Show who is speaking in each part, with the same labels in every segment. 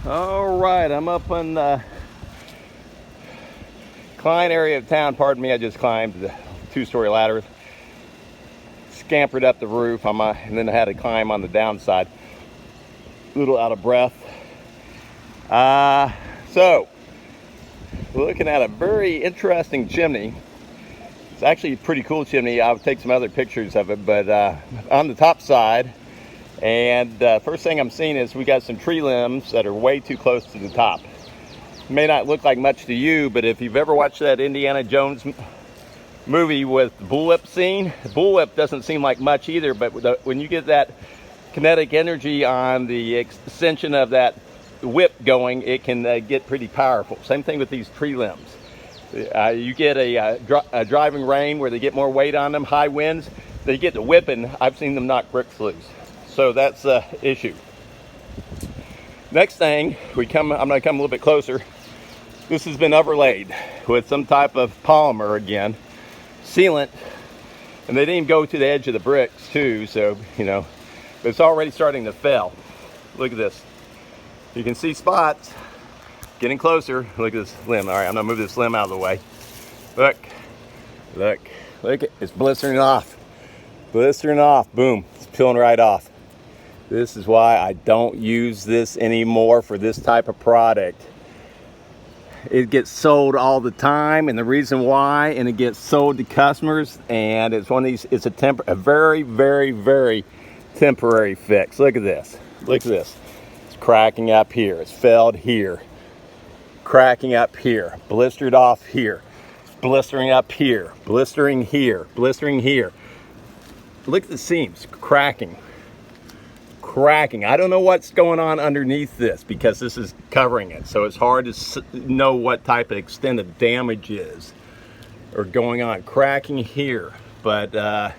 Speaker 1: All right, I'm up on the Klein area of town. Pardon me, I just climbed the two-story ladder, scampered up the roof, and then I had to climb on the downside. A little out of breath. So, we're looking at a very interesting chimney. It's actually a pretty cool chimney. I'll take some other pictures of it, but on the top side, and first thing I'm seeing is we got some tree limbs that are way too close to the top. It may not look like much to you, but if you've ever watched that Indiana Jones movie with the bullwhip scene, the bullwhip doesn't seem like much either, but when you get that kinetic energy on the extension of that whip going, it can get pretty powerful. Same thing with these tree limbs. You get a driving rain where they get more weight on them, high winds, they get to whipping. I've seen them knock bricks loose. So that's the issue. Next thing, I'm going to come a little bit closer. This has been overlaid with some type of polymer again, sealant, and they didn't even go to the edge of the bricks too, so, but it's already starting to fail. Look at this. You can see spots. Getting closer. Look at this limb. All right, I'm gonna move this limb out of the way. Look, it's blistering off. Blistering off, boom, it's peeling right off. This is why I don't use this anymore for this type of product. It gets sold all the time, and the reason why, and it gets sold to customers, and it's one of these, it's a very, very, very temporary fix. Look at this, look at this. It's cracking up here, it's failed here. Cracking up here, blistered off here, blistering up here, blistering here, blistering here. Look at the seams, cracking. I don't know what's going on underneath this because this is covering it, so it's hard to know what type of extent of damage is or going on. Cracking here, but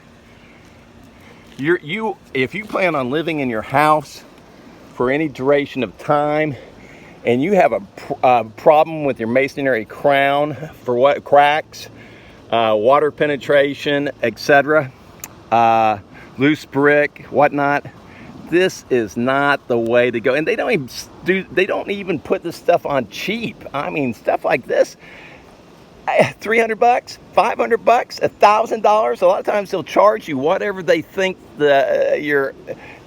Speaker 1: if you plan on living in your house for any duration of time, and you have a problem with your masonry crown for what cracks, water penetration, etc., loose brick, whatnot, this is not the way to go. And they don't even put this stuff on cheap. I mean, stuff like this, $300, $500, $1,000. A lot of times they'll charge you whatever they think your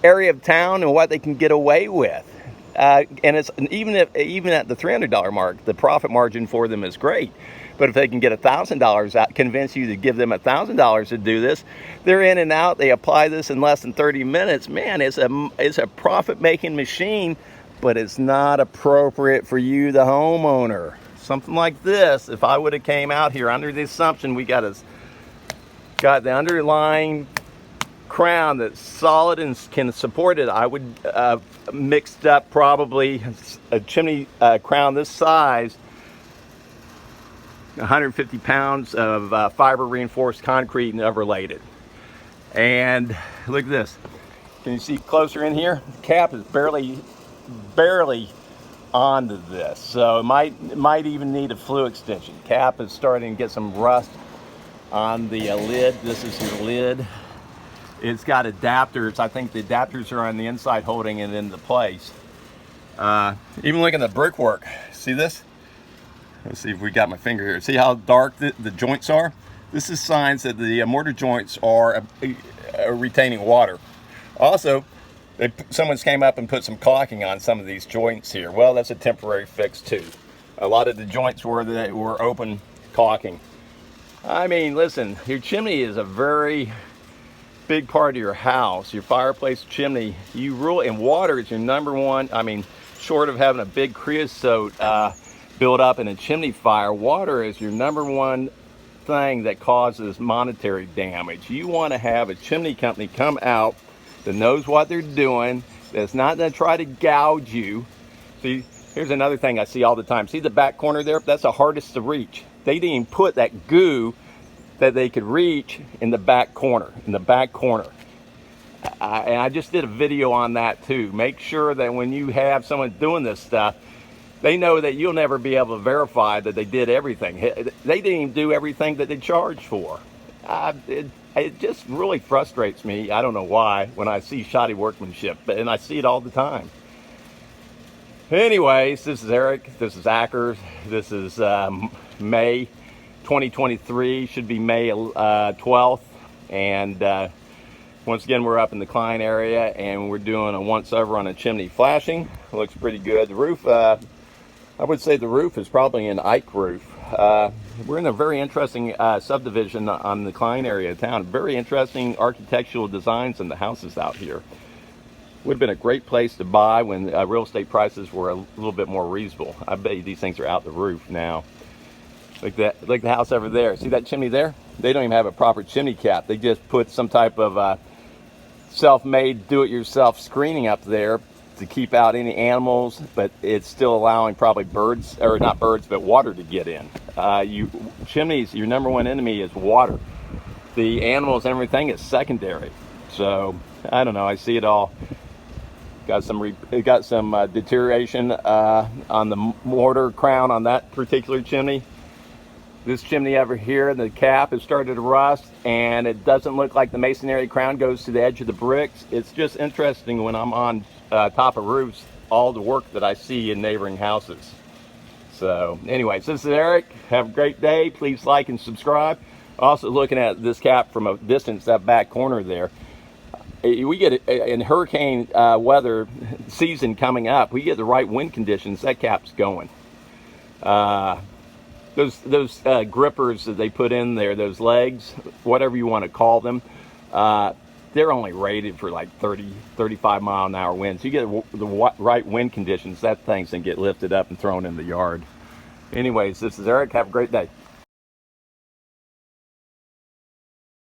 Speaker 1: area of town and what they can get away with. And it's even at the $300 mark, the profit margin for them is great. But if they can get $1,000 out, convince you to give them $1,000 to do this, they're in and out. They apply this in less than 30 minutes. Man, it's a profit-making machine, but it's not appropriate for you, the homeowner. Something like this, if I would have came out here under the assumption we got the underlying crown that's solid and can support it, I would mixed up probably a chimney crown this size, 150 pounds of fiber reinforced concrete and overlaid it. And look at this. Can you see closer in here? The cap is barely onto this, so it might even need a flue extension. Cap is starting to get some rust on the lid. This is your lid. It's got adapters. I think the adapters are on the inside holding it into place. Even look at the brickwork. See this? Let's see if we got my finger here. See how dark the joints are? This is signs that the mortar joints are retaining water. Also, someone's came up and put some caulking on some of these joints here. Well, that's a temporary fix too. A lot of the joints were open caulking. I mean, listen, your chimney is a very big part of your house. Your fireplace, chimney, and water is your number one. I mean, short of having a big creosote build up in a chimney fire, water is your number one thing that causes monetary damage. You want to have a chimney company come out that knows what they're doing, that's not going to try to gouge you. See, here's another thing I see all the time. See the back corner there? That's the hardest to reach. They didn't even put that goo that they could reach in the back corner, and I just did a video on that too. Make sure that when you have someone doing this stuff, they know that you'll never be able to verify that they did everything. They didn't even do everything that they charged for. It just really frustrates me. I don't know why, when I see shoddy workmanship, and I see it all the time. Anyways, this is Eric. This is Acker. This is May 2023. Should be May 12th. And once again, we're up in the Klein area, and we're doing a once over on a chimney flashing. It looks pretty good. The roof, I would say the roof is probably an Ike roof. We're in a very interesting subdivision on the Klein area of town. Very interesting architectural designs in the houses out here. Would have been a great place to buy when real estate prices were a little bit more reasonable. I bet you these things are out the roof now. Like that, like the house over there. See that chimney there? They don't even have a proper chimney cap. They just put some type of self-made, do-it-yourself screening up there to keep out any animals, but it's still allowing probably birds, or not birds, but water to get in. Chimneys, your number one enemy is water. The animals and everything is secondary. So I don't know. I see it all. Got some deterioration on the mortar crown on that particular chimney. This chimney over here, the cap has started to rust, and it doesn't look like the masonry crown goes to the edge of the bricks. It's just interesting when I'm on top of roofs, all the work that I see in neighboring houses. So anyways, this is Eric. Have a great day. Please like and subscribe. Also looking at this cap from a distance, that back corner there. We get in hurricane weather season coming up, we get the right wind conditions, that cap's going. Those grippers that they put in there, those legs, whatever you want to call them, they're only rated for like 30, 35 mile an hour winds. You get the right wind conditions, that thing's gonna get lifted up and thrown in the yard. Anyways, this is Eric. Have a great day.